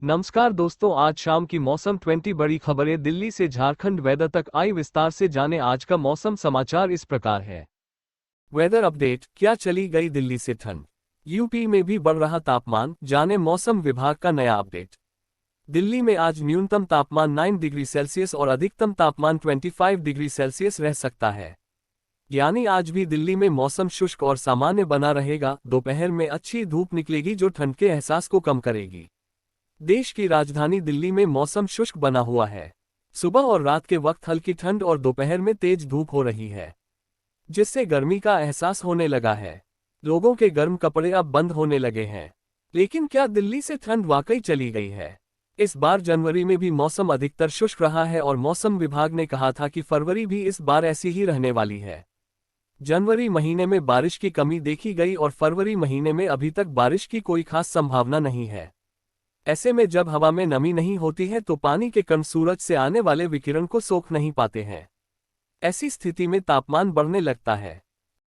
नमस्कार दोस्तों, आज शाम की मौसम 20 बड़ी खबरें दिल्ली से झारखंड वेदर तक आई। विस्तार से जाने आज का मौसम समाचार इस प्रकार है। Weather update. क्या चली गई दिल्ली से ठंड, यूपी में भी बढ़ रहा तापमान, जाने मौसम विभाग का नया अपडेट। दिल्ली में आज न्यूनतम तापमान 9 डिग्री सेल्सियस और अधिकतम तापमान 25 डिग्री सेल्सियस रह सकता है। यानी आज भी दिल्ली में मौसम शुष्क और सामान्य बना रहेगा। दोपहर में अच्छी धूप निकलेगी जो ठंड के एहसास को कम करेगी। देश की राजधानी दिल्ली में मौसम शुष्क बना हुआ है। सुबह और रात के वक्त हल्की ठंड और दोपहर में तेज धूप हो रही है, जिससे गर्मी का एहसास होने लगा है। लोगों के गर्म कपड़े अब बंद होने लगे हैं। लेकिन क्या दिल्ली से ठंड वाकई चली गई है? इस बार जनवरी में भी मौसम अधिकतर शुष्क रहा है और मौसम विभाग ने कहा था कि फरवरी भी इस बार ऐसी ही रहने वाली है। जनवरी महीने में बारिश की कमी देखी गई और फरवरी महीने में अभी तक बारिश की कोई खास संभावना नहीं है। ऐसे में जब हवा में नमी नहीं होती है तो पानी के कण सूरज से आने वाले विकिरण को सोख नहीं पाते हैं। ऐसी स्थिति में तापमान बढ़ने लगता है।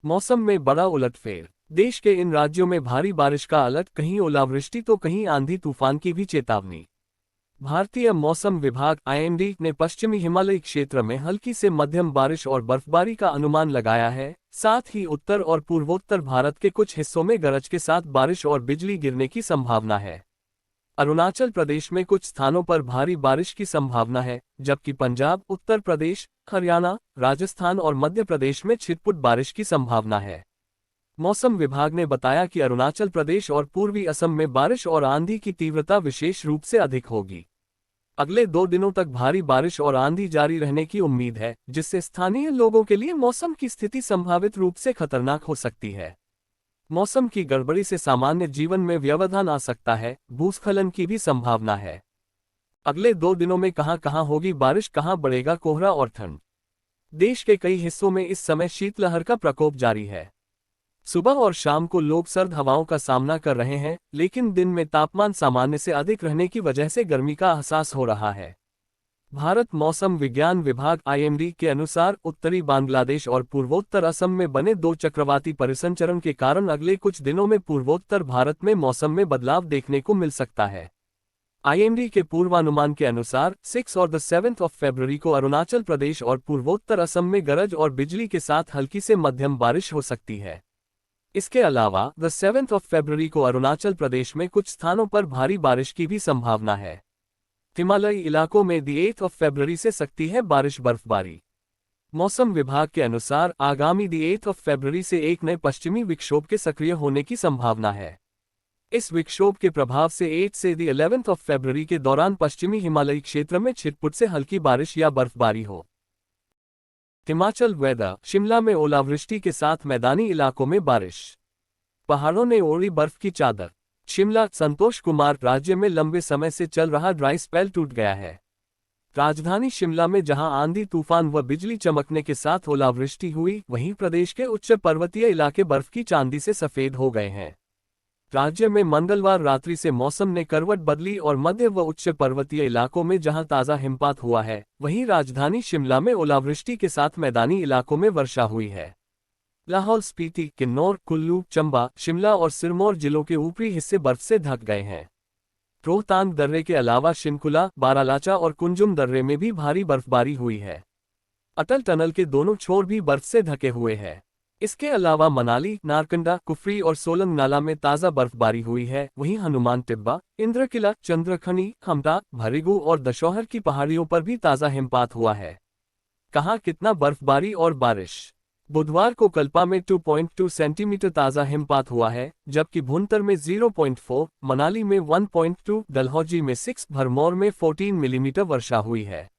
मौसम में बड़ा उलटफेर। देश के इन राज्यों में भारी बारिश का अलर्ट, कहीं ओलावृष्टि तो कहीं आंधी तूफान की भी चेतावनी। भारतीय मौसम विभाग (IMD) ने पश्चिमी हिमालयी क्षेत्र में हल्की से मध्यम बारिश और बर्फबारी का अनुमान लगाया है। साथ ही उत्तर और पूर्वोत्तर भारत के कुछ हिस्सों में गरज के साथ बारिश और बिजली गिरने की संभावना है। अरुणाचल प्रदेश में कुछ स्थानों पर भारी बारिश की संभावना है, जबकि पंजाब, उत्तर प्रदेश, हरियाणा, राजस्थान और मध्य प्रदेश में छिटपुट बारिश की संभावना है। मौसम विभाग ने बताया कि अरुणाचल प्रदेश और पूर्वी असम में बारिश और आंधी की तीव्रता विशेष रूप से अधिक होगी। अगले 2 दिनों तक भारी बारिश और आंधी जारी रहने की उम्मीद है, जिससे स्थानीय लोगों के लिए मौसम की स्थिति संभावित रूप से खतरनाक हो सकती है। मौसम की गड़बड़ी से सामान्य जीवन में व्यवधान आ सकता है। भूस्खलन की भी संभावना है। अगले 2 दिनों में कहां होगी बारिश, कहां बढ़ेगा कोहरा और ठंड। देश के कई हिस्सों में इस समय शीतलहर का प्रकोप जारी है। सुबह और शाम को लोग सर्द हवाओं का सामना कर रहे हैं, लेकिन दिन में तापमान सामान्य से अधिक रहने की वजह से गर्मी का एहसास हो रहा है। भारत मौसम विज्ञान विभाग (IMD) के अनुसार उत्तरी बांग्लादेश और पूर्वोत्तर असम में बने 2 चक्रवाती परिसंचरण के कारण अगले कुछ दिनों में पूर्वोत्तर भारत में मौसम में बदलाव देखने को मिल सकता है। IMD के पूर्वानुमान के अनुसार 6 और 7 फरवरी को अरुणाचल प्रदेश और पूर्वोत्तर असम में गरज और बिजली के साथ हल्की से मध्यम बारिश हो सकती है। इसके अलावा 7 फरवरी को अरुणाचल प्रदेश में कुछ स्थानों पर भारी बारिश की भी संभावना है। हिमालयी इलाकों में 8 फरवरी से सकती है बारिश बर्फबारी। मौसम विभाग के अनुसार आगामी 8 फरवरी से एक नए पश्चिमी विक्षोभ के सक्रिय होने की संभावना है। इस विक्षोभ के प्रभाव से 8 से 11 फरवरी के दौरान पश्चिमी हिमालयी क्षेत्र में छिटपुट से हल्की बारिश या बर्फबारी हो। हिमाचल वेदर। शिमला में ओलावृष्टि के साथ मैदानी इलाकों में बारिश। पहाड़ों ने ओढ़ी बर्फ की चादर। शिमला। संतोष कुमार। राज्य में लंबे समय से चल रहा ड्राई स्पेल टूट गया है। राजधानी शिमला में जहां आंधी तूफान व बिजली चमकने के साथ ओलावृष्टि हुई, वहीं प्रदेश के उच्च पर्वतीय इलाके बर्फ की चांदी से सफेद हो गए हैं। राज्य में मंगलवार रात्रि से मौसम ने करवट बदली और मध्य व उच्च पर्वतीय इलाकों में जहां ताज़ा हिमपात हुआ है, वहीं राजधानी शिमला में ओलावृष्टि के साथ मैदानी इलाकों में वर्षा हुई है। लाहौल स्पीति, किन्नौर, कुल्लू, चंबा, शिमला और सिरमौर जिलों के ऊपरी हिस्से बर्फ से ढक गए हैं। रोहतांग दर्रे के अलावा शिनकुला, बारालाचा और कुंजुम दर्रे में भी भारी बर्फबारी हुई है। अटल टनल के दोनों छोर भी बर्फ से ढके हुए हैं। इसके अलावा मनाली, नारकंडा, कुफरी और सोलंग नाला में ताज़ा बर्फबारी हुई है। वहीं हनुमान टिब्बा, इंद्रकिला, चंद्रखनी, खमटा, भरिगु और दशौहर की पहाड़ियों पर भी ताज़ा हिमपात हुआ है। कहाँ कितना बर्फबारी और बारिश। बुधवार को कल्पा में 2.2 सेंटीमीटर ताज़ा हिमपात हुआ है, जबकि भुंतर में 0.4, मनाली में 1.2, डलहौजी में 6, भरमौर में 14 मिलीमीटर वर्षा हुई है।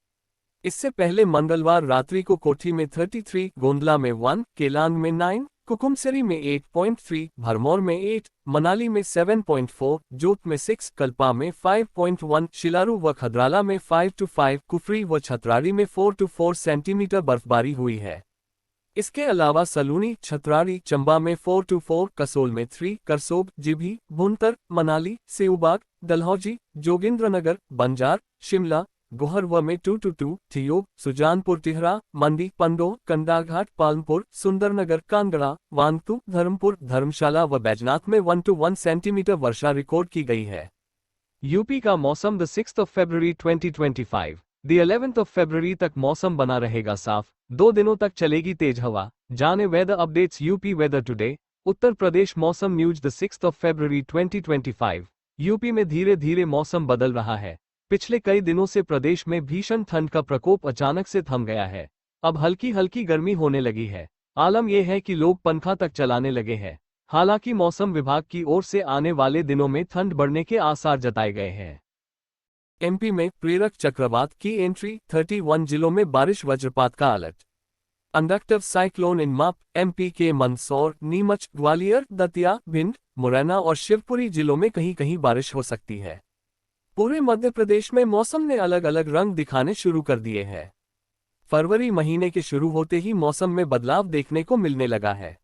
इससे पहले मंगलवार रात्रि को कोठी में 33, गोंदला में 1, केलांग में 9, कुकुमसरी में 8.3, भरमौर में 8, मनाली में 7.4, जोत में 6, कल्पा में 5.1, शिलारू व खद्राला में 5 to 5, कुफरी व छतराड़ी में 4 to 4 सेंटीमीटर बर्फबारी हुई है। इसके अलावा सलूनी, छतराड़ी, चंबा में 4 to 4, कसोल में 3, करसोग, जिभी, भुंतर, मनाली, सेऊबाग, डलहौजी, जोगिंद्रनगर, बंजार, शिमला, गोहरवा में 2 to 2, ठियोग, सुजानपुर, टिहरा, मंडी, पंडोह, कंडाघाट, पालमपुर, सुंदरनगर, कांगड़ा, वांगतू, धर्मपुर, धर्मशाला व बैजनाथ में 1 to 1 सेंटीमीटर वर्षा रिकॉर्ड की गई है। यूपी का मौसम द 6 फरवरी 2025 द 11 फरवरी तक मौसम बना रहेगा साफ, 2 दिनों तक चलेगी तेज हवा। जाने weather updates UP weather today. Uttar Pradesh मौसम न्यूज द 6 फरवरी 2025। यूपी में धीरे धीरे मौसम बदल रहा है। पिछले कई दिनों से प्रदेश में भीषण ठंड का प्रकोप अचानक से थम गया है। अब हल्की हल्की गर्मी होने लगी है। आलम यह है कि लोग पंखा तक चलाने लगे हैं। हालांकि मौसम विभाग की ओर से आने वाले दिनों में ठंड बढ़ने के आसार जताए गए हैं। एमपी में प्रेरक चक्रवात की एंट्री, 31 जिलों में बारिश वज्रपात का अलर्ट। कंडक्टिव साइक्लोन इन माप, एमपी के मंदसौर, नीमच, ग्वालियर, दतिया, भिंड, मुरैना और शिवपुरी जिलों में कहीं कहीं बारिश हो सकती है। पूरे मध्य प्रदेश में मौसम ने अलग अलग रंग दिखाने शुरू कर दिए हैं। फरवरी महीने के शुरू होते ही मौसम में बदलाव देखने को मिलने लगा है।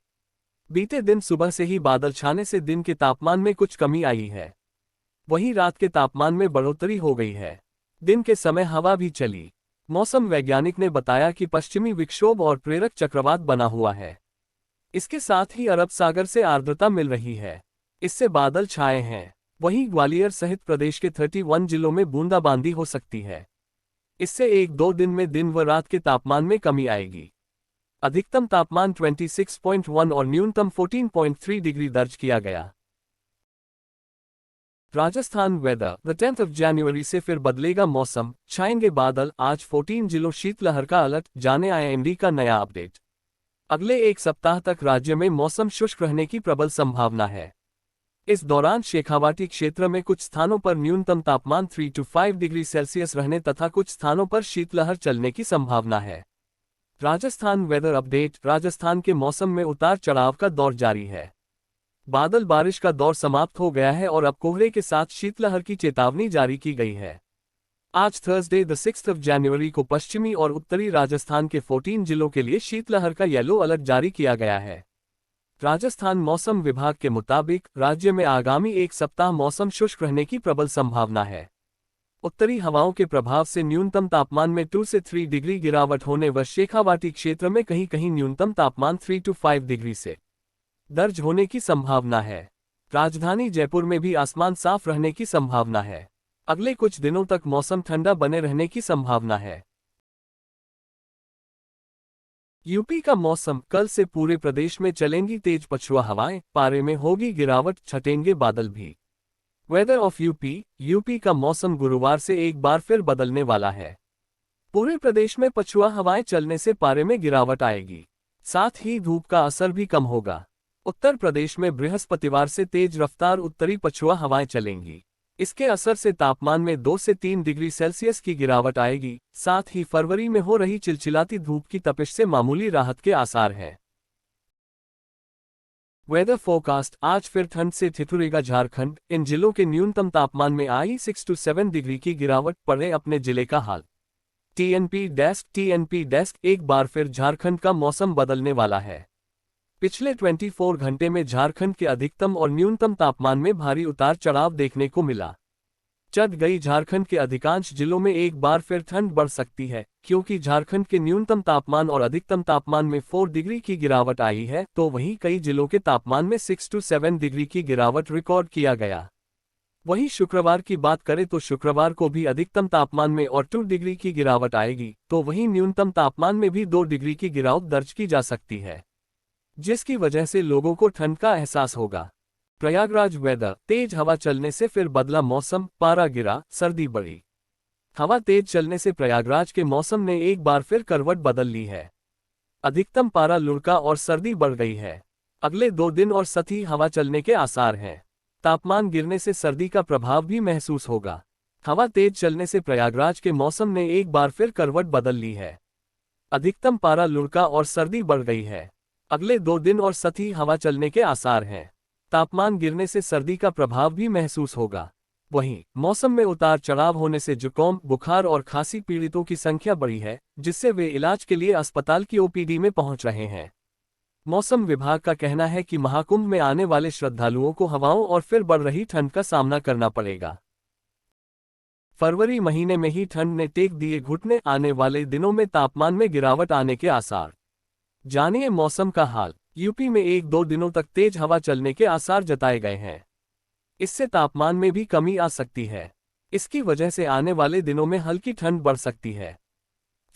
बीते दिन सुबह से ही बादल छाने से दिन के तापमान में कुछ कमी आई है। वहीं रात के तापमान में बढ़ोतरी हो गई है। दिन के समय हवा भी चली। मौसम वैज्ञानिक ने बताया कि पश्चिमी विक्षोभ और प्रेरक चक्रवात बना हुआ है। इसके साथ ही अरब सागर से आर्द्रता मिल रही है। इससे बादल छाए हैं। वहीं ग्वालियर सहित प्रदेश के 31 जिलों में बूंदाबांदी हो सकती है। इससे 1-2 दिन में दिन व रात के तापमान में कमी आएगी। अधिकतम तापमान 26.1 और न्यूनतम 14.3 डिग्री दर्ज किया गया। राजस्थान वेदर द 10 जनवरी से फिर बदलेगा मौसम, छाएंगे बादल। आज 14 जिलों शीतलहर का अलर्ट। जाने आईएमडी का नया अपडेट। अगले एक सप्ताह तक राज्य में मौसम शुष्क रहने की प्रबल संभावना है। इस दौरान शेखावाटी क्षेत्र में कुछ स्थानों पर न्यूनतम तापमान 3 to 5 डिग्री सेल्सियस रहने तथा कुछ स्थानों पर शीतलहर चलने की संभावना है। Rajasthan weather update. राजस्थान के मौसम में उतार चढ़ाव का दौर जारी है। बादल बारिश का दौर समाप्त हो गया है और अब कोहरे के साथ शीतलहर की चेतावनी जारी की गई है। आज थर्सडे द 6 जनवरी को पश्चिमी और उत्तरी राजस्थान के 14 जिलों के लिए शीतलहर का येलो अलर्ट जारी किया गया है। राजस्थान मौसम विभाग के मुताबिक राज्य में आगामी एक सप्ताह मौसम शुष्क रहने की प्रबल संभावना है। उत्तरी हवाओं के प्रभाव से न्यूनतम तापमान में 2 से 3 डिग्री गिरावट होने व शेखावाटी क्षेत्र में कहीं कहीं न्यूनतम तापमान 3 to 5 डिग्री से दर्ज होने की संभावना है। राजधानी जयपुर में भी आसमान साफ रहने की संभावना है। अगले कुछ दिनों तक मौसम ठंडा बने रहने की संभावना है। यूपी का मौसम। कल से पूरे प्रदेश में चलेंगी तेज पछुआ हवाएं, पारे में होगी गिरावट, छटेंगे बादल भी। Weather of UP. यूपी का मौसम गुरुवार से एक बार फिर बदलने वाला है। पूरे प्रदेश में पछुआ हवाएं चलने से पारे में गिरावट आएगी। साथ ही धूप का असर भी कम होगा। उत्तर प्रदेश में बृहस्पतिवार से तेज रफ्तार उत्तरी पछुआ हवाएं चलेंगी। इसके असर से तापमान में 2 से 3 डिग्री सेल्सियस की गिरावट आएगी। साथ ही फरवरी में हो रही चिलचिलाती धूप की तपिश से मामूली राहत के आसार हैं। Weather forecast. आज फिर ठंड से ठिठुरेगा झारखंड। इन जिलों के न्यूनतम तापमान में आई 6 to 7 डिग्री की गिरावट। पड़े अपने जिले का हाल। TNP desk. एक बार फिर झारखंड का मौसम बदलने वाला है। पिछले 24 घंटे में झारखंड के अधिकतम और न्यूनतम तापमान में भारी उतार चढ़ाव देखने को मिला। चढ़ गई झारखंड के अधिकांश जिलों में एक बार फिर ठंड बढ़ सकती है, क्योंकि झारखंड के न्यूनतम तापमान और अधिकतम तापमान में 4 डिग्री की गिरावट आई है, तो वहीं कई जिलों के तापमान में 6 to 7 डिग्री की गिरावट रिकॉर्ड किया गया। वहीं शुक्रवार की बात करें तो शुक्रवार को भी अधिकतम तापमान में और 2 डिग्री की गिरावट आएगी, तो वहीं न्यूनतम तापमान में भी 2 डिग्री की गिरावट दर्ज की जा सकती है, जिसकी वजह से लोगों को ठंड का एहसास होगा। प्रयागराज वेदर। तेज हवा चलने से फिर बदला मौसम, पारा गिरा, सर्दी बढ़ी। हवा तेज चलने से प्रयागराज के मौसम ने एक बार फिर करवट बदल ली है। अधिकतम पारा लुढ़का और सर्दी बढ़ गई है। अगले 2 दिन और सतही हवा चलने के आसार हैं। तापमान गिरने से सर्दी का प्रभाव भी महसूस होगा। हवा तेज चलने से प्रयागराज के मौसम ने एक बार फिर करवट बदल ली है। अधिकतम पारा लुढ़का और सर्दी बढ़ गई है। अगले 2 दिन और सतही हवा चलने के आसार हैं। तापमान गिरने से सर्दी का प्रभाव भी महसूस होगा। वहीं मौसम में उतार चढ़ाव होने से जुकाम, बुखार और खांसी पीड़ितों की संख्या बढ़ी है, जिससे वे इलाज के लिए अस्पताल की ओपीडी में पहुंच रहे हैं। मौसम विभाग का कहना है कि महाकुंभ में आने वाले श्रद्धालुओं को हवाओं और फिर बढ़ रही ठंड का सामना करना पड़ेगा। फरवरी महीने में ही ठंड ने टेक दिए घुटने। आने वाले दिनों में तापमान में गिरावट आने के आसार। जानिए मौसम का हाल। यूपी में 1-2 दिनों तक तेज हवा चलने के आसार जताए गए हैं। इससे तापमान में भी कमी आ सकती है। इसकी वजह से आने वाले दिनों में हल्की ठंड बढ़ सकती है।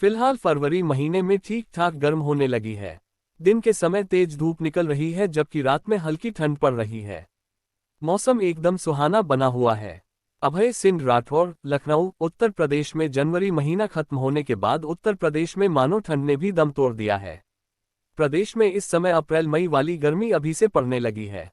फिलहाल फरवरी महीने में ठीक ठाक गर्म होने लगी है। दिन के समय तेज धूप निकल रही है जबकि रात में हल्की ठंड पड़ रही है। मौसम एकदम सुहाना बना हुआ है। अभय सिंह राठौर, लखनऊ, उत्तर प्रदेश में जनवरी महीना खत्म होने के बाद उत्तर प्रदेश में मानो ठंड ने भी दम तोड़ दिया है। प्रदेश में इस समय अप्रैल मई वाली गर्मी अभी से पड़ने लगी है।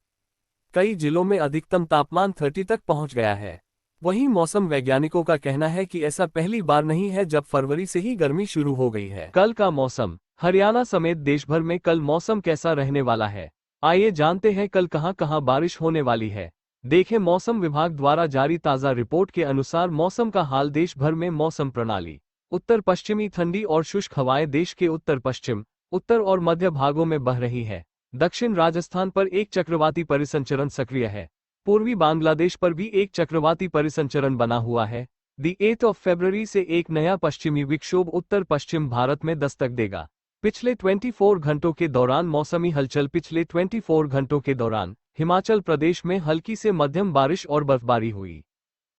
कई जिलों में अधिकतम तापमान 30 तक पहुंच गया है। वहीं मौसम वैज्ञानिकों का कहना है कि ऐसा पहली बार नहीं है जब फरवरी से ही गर्मी शुरू हो गई है। कल का मौसम। हरियाणा समेत देश भर में कल मौसम कैसा रहने वाला है, आइए जानते हैं कल कहां कहां बारिश होने वाली है। देखें मौसम विभाग द्वारा जारी ताज़ा रिपोर्ट के अनुसार मौसम का हाल। देश भर में मौसम प्रणाली। उत्तर पश्चिमी ठंडी और शुष्क हवाएं देश के उत्तर पश्चिम, उत्तर और मध्य भागों में बह रही है। दक्षिण राजस्थान पर एक चक्रवाती परिसंचरण सक्रिय है। पूर्वी बांग्लादेश पर भी एक चक्रवाती परिसंचरण बना हुआ है। दी 8 फरवरी से एक नया पश्चिमी विक्षोभ उत्तर पश्चिम भारत में दस्तक देगा। पिछले 24 घंटों के दौरान मौसमी हलचल। पिछले 24 घंटों के दौरान हिमाचल प्रदेश में हल्की से मध्यम बारिश और बर्फबारी हुई।